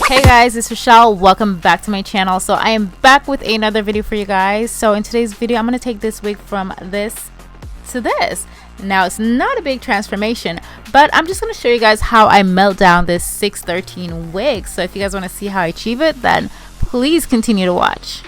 Hey guys, it's Rochelle. Welcome back to my channel. So I am back with another video for you guys. So in today's video, I'm going to take this wig from this to this. Now it's not a big transformation, but I'm just going to show you guys how I melt down this 613 wig. So if you guys want to see how I achieve it, then please continue to watch.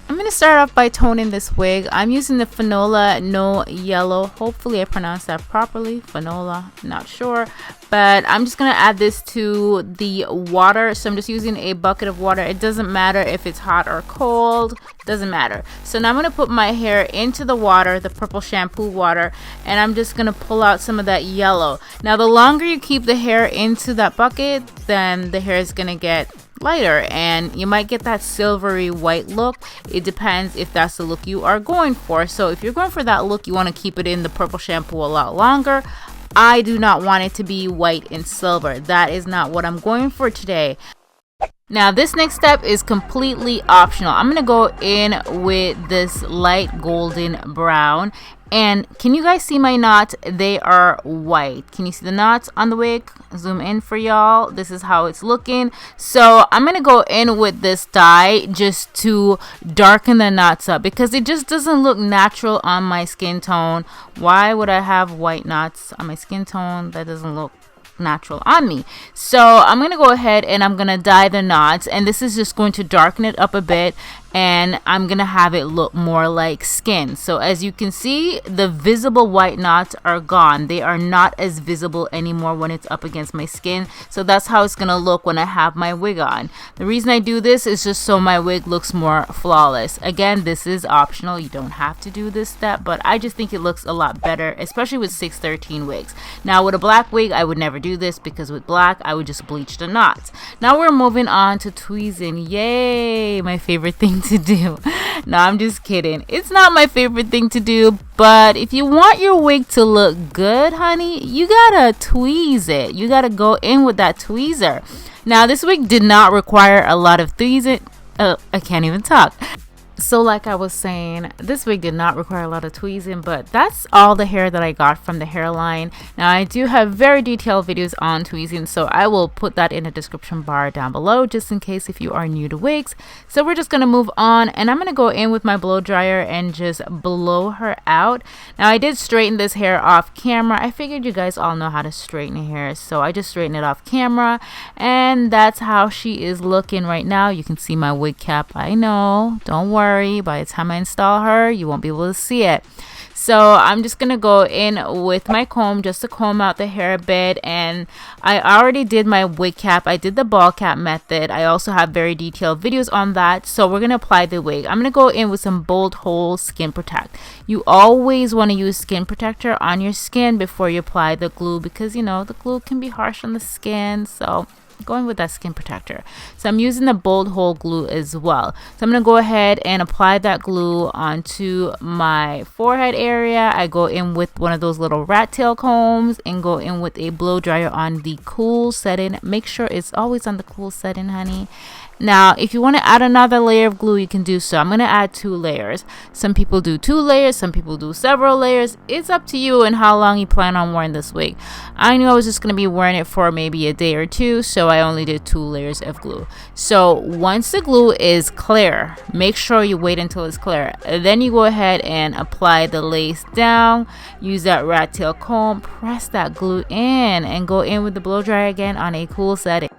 I'm going to start off by toning this wig. I'm using the Fanola No Yellow. Hopefully I pronounced that properly. Fanola, not sure. But I'm just going to add this to the water. So I'm just using a bucket of water. It doesn't matter if it's hot or cold. Doesn't matter. So now I'm going to put my hair into the water, the purple shampoo water. And I'm just going to pull out some of that yellow. Now the longer you keep the hair into that bucket, then the hair is going to get lighter and you might get that silvery white look. It depends if that's the look you are going for. So if you're going for that look, you want to keep it in the purple shampoo a lot longer. I do not want it to be white and silver. That is not what I'm going for today. Now this next step is completely optional. I'm going to go in with this light golden brown. And can you guys see my knots? They are white. Can you see the knots on the wig? Zoom in for y'all. This is how it's looking. So I'm going to go in with this dye just to darken the knots up because it just doesn't look natural on my skin tone. Why would I have white knots on my skin tone? That doesn't look natural on me. So I'm going to go ahead and I'm going to dye the knots, and this is just going to darken it up a bit, and I'm going to have it look more like skin. So as you can see, the visible white knots are gone. They are not as visible anymore when it's up against my skin. So that's how it's going to look when I have my wig on. The reason I do this is just so my wig looks more flawless. Again, this is optional. You don't have to do this step, but I just think it looks a lot better, especially with 613 wigs. Now with a black wig, I would never do this because with black, I would just bleach the knots. Now we're moving on to tweezing. Yay, my favorite thing to do. No, I'm just kidding. It's not my favorite thing to do, but if you want your wig to look good, honey, you gotta tweeze it. You gotta go in with that tweezer. Now this wig did not require a lot of tweezing. I can't even talk. So like I was saying, this wig did not require a lot of tweezing, but that's all the hair that I got from the hairline. Now I do have very detailed videos on tweezing, so I will put that in the description bar down below just in case if you are new to wigs. So we're just going to move on, and I'm going to go in with my blow dryer and just blow her out. Now I did straighten this hair off camera. I figured you guys all know how to straighten hair, so I just straightened it off camera, and that's how she is looking right now. You can see my wig cap. I know, don't worry. By the time I install her, you won't be able to see it. So I'm just gonna go in with my comb just to comb out the hair a bit, and I already did my wig cap. I did the ball cap method. I also have very detailed videos on that. So we're gonna apply the wig. I'm gonna go in with some Bold Hold Skin Protect. You always want to use skin protector on your skin before you apply the glue because you know the glue can be harsh on the skin. So going with that skin protector. So I'm using the Bold Hold glue as well. So I'm going to go ahead and apply that glue onto my forehead area. I go in with one of those little rat tail combs and go in with a blow dryer on the cool setting. Make sure it's always on the cool setting, honey. Now, if you want to add another layer of glue, you can do so. I'm going to add 2 layers. Some people do 2 layers. Some people do several layers. It's up to you and how long you plan on wearing this wig. I knew I was just going to be wearing it for maybe a day or 2, so I only did 2 layers of glue. So once the glue is clear, make sure you wait until it's clear. Then you go ahead and apply the lace down. Use that rat tail comb. Press that glue in and go in with the blow dryer again on a cool setting.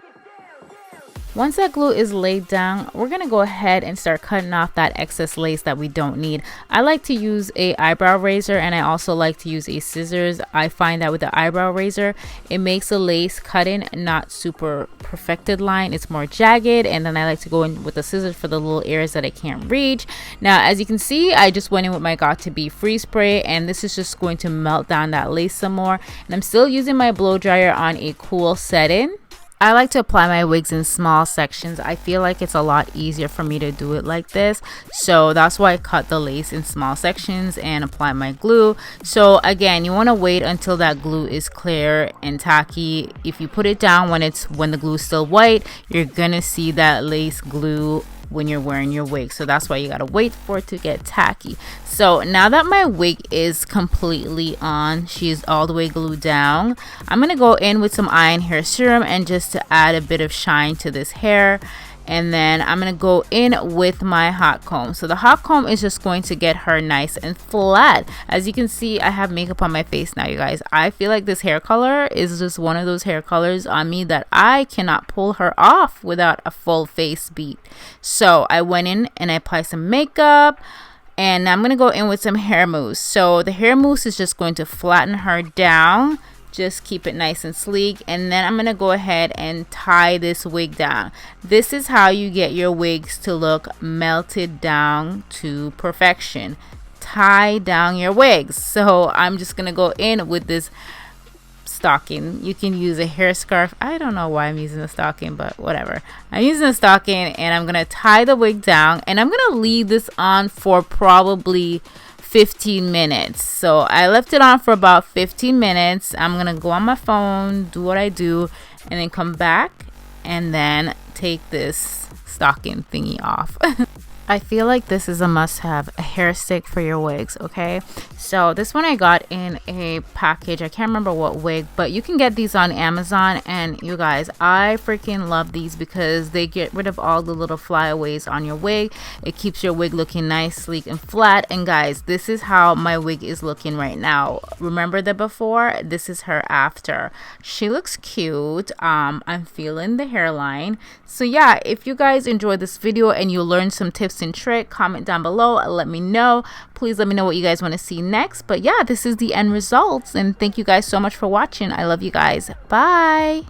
Once that glue is laid down, we're going to go ahead and start cutting off that excess lace that we don't need. I like to use a eyebrow razor, and I also like to use a scissors. I find that with the eyebrow razor, it makes the lace cutting not super perfected line. It's more jagged, and then I like to go in with the scissors for the little areas that I can't reach. Now, as you can see, I just went in with my Got2b freeze spray, and this is just going to melt down that lace some more. And I'm still using my blow dryer on a cool setting. I like to apply my wigs in small sections. I feel like it's a lot easier for me to do it like this. So that's why I cut the lace in small sections and apply my glue. So again, you want to wait until that glue is clear and tacky. If you put it down when the glue is still white, you're gonna see that lace glue when you're wearing your wig. So that's why you gotta wait for it to get tacky. So now that my wig is completely on, she's all the way glued down, I'm gonna go in with some iron hair serum and just to add a bit of shine to this hair. And then I'm gonna go in with my hot comb. So the hot comb is just going to get her nice and flat. As you can see, I have makeup on my face now, you guys. I feel like this hair color is just one of those hair colors on me that I cannot pull her off without a full face beat. So I went in and I applied some makeup, and I'm gonna go in with some hair mousse. So the hair mousse is just going to flatten her down. Just keep it nice and sleek, and then I'm gonna go ahead and tie this wig down. This is how you get your wigs to look melted down to perfection. Tie down your wigs. So I'm just gonna go in with this stocking. You can use a hair scarf. I don't know why I'm using a stocking, but whatever. I'm using a stocking, and I'm gonna tie the wig down, and I'm gonna leave this on for probably 15 minutes. So I left it on for about 15 minutes. I'm gonna go on my phone, do what I do, and then come back and then take this stocking thingy off. I feel like this is a must-have, a hair stick for your wigs, okay? So this one I got in a package. I can't remember what wig, but you can get these on Amazon. And you guys, I freaking love these because they get rid of all the little flyaways on your wig. It keeps your wig looking nice, sleek, and flat. And guys, this is how my wig is looking right now. Remember the before? This is her after. She looks cute. I'm feeling the hairline. So yeah, if you guys enjoyed this video and you learned some tips and trick, comment down below, let me know. Please let me know what you guys want to see next. But yeah, this is the end results, and thank you guys so much for watching. I love you guys. Bye.